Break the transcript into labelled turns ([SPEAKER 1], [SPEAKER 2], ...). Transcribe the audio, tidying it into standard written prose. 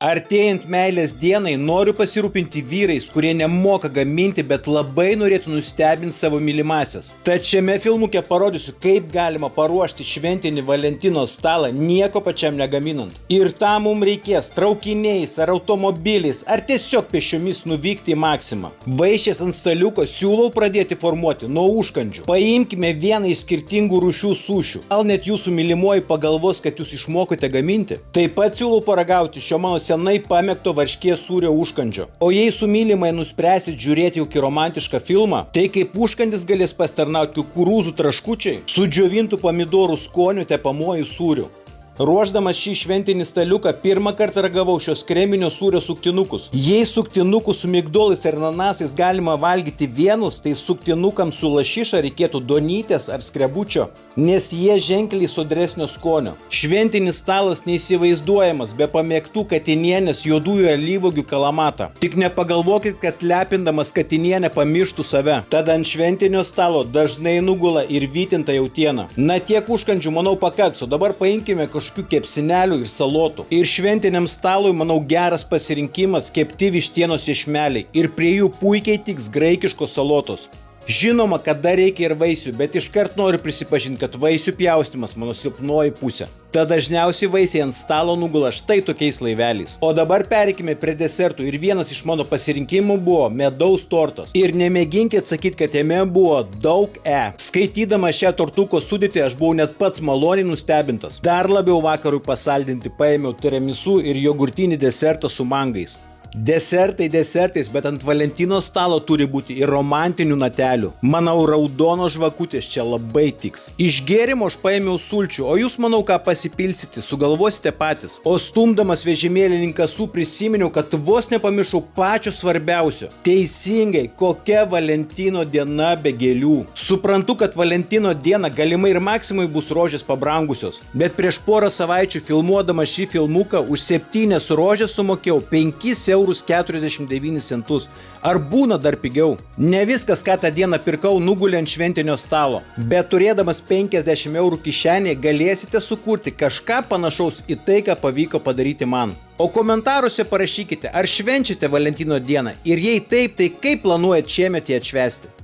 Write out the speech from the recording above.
[SPEAKER 1] Artėjant meilės dienai noriu pasirūpinti vyrais, kurie nemoka gaminti, bet labai norėtų nustebinti savo mylimasias. Tad šiame filmuke parodysiu, kaip galima paruošti šventinį Valentino stalą nieko pačiam negaminant. Ir tam mums reikės traukiniais ar automobiliais, ar tiesiog pėsčiomis nuvykti į Maksimą. Vaišės ant staliuko siūlau pradėti formuoti nuo užkandžių. Paimkime vieną iš skirtingų rūšių sušių. Gal net jūsų mylimoji pagalvos, kad jūs išmokote gaminti. Taip pat siūlau paragauti šio mano senai pamėgto varškės sūrio užkandžio. O jei su mylimai nuspręsit žiūrėti kokį romantišką filmą, tai kaip užkandis galės pasitarnauti kukurūzų traškučiai su džiovintų pomidorų skoniu tepamuoju sūriu. Ruošdamas šį šventinį staliuką pirmą kartą ragavau šios kreminio sūrio suktinukus. Jei suktinukus su migdolais ir ananasais galima valgyti vienus, tai suktinukams su lašiša reikėtų donytės ar skrebučio, nes jie ženkliai sodresnio skonio. Šventinis stalas neįsivaizduojamas be pamėgtų katinienės juodųjų alyvuogių kalamatą. Tik nepagalvokit, kad lepindamas katinienę pamirštų save. Tada ant šventinio stalo dažnai nugula ir vytinta jautiena. Na tiek užkandžių manau pakaks, o dabar paimkime kažkokių kepsinelių ir salotų. Ir šventiniam stalui, manau, geras pasirinkimas kepti vištienos iešmeliai. Ir prie jų puikiai tiks graikiškos salotos. Žinoma, kad dar reikia ir vaisių, bet iškart noriu prisipažinti, kad vaisių pjaustymas mano silpnoji pusė. Tad dažniausiai vaisiai ant stalo nugula štai tokiais laiveliais. O dabar pereikime prie desertų ir vienas iš mano pasirinkimų buvo medaus tortas. Ir nemėginkit sakyti, kad jame buvo daug Skaitydama šią tortuko sudėtį aš buvau net pats maloniai nustebintas. Dar labiau vakarui pasaldinti paėmiau tiramisu ir jogurtinį desertą su mangais. Desertai desertais, bet ant Valentino stalo turi būti ir romantinių natelių. Manau, raudonos žvakutės čia labai tiks. Iš gėrimo aš paėmiau sulčių, o jūs manau ką pasipilsite, sugalvosite patys. O stumdamas vežimėlį link kasų prisiminiau, kad vos nepamiršau pačio svarbiausio. Teisingai, kokia Valentino diena be gėlių. Suprantu, kad Valentino diena galimai ir Maksimai bus rožės pabrangusios. Bet prieš porą savaičių filmuodama šį filmuką už 7 rožės sumokėjau 5,49 €. Ar būna dar pigiau? Ne viskas, ką tą dieną pirkau, nugulė ant šventinio stalo. Bet turėdamas 50 € kišenėje galėsite sukurti kažką panašaus į tai, ką pavyko padaryti man. O komentaruose parašykite, ar švenčiate Valentino dieną ir jei taip, tai kaip planuojat šiemet ją atšvęsti.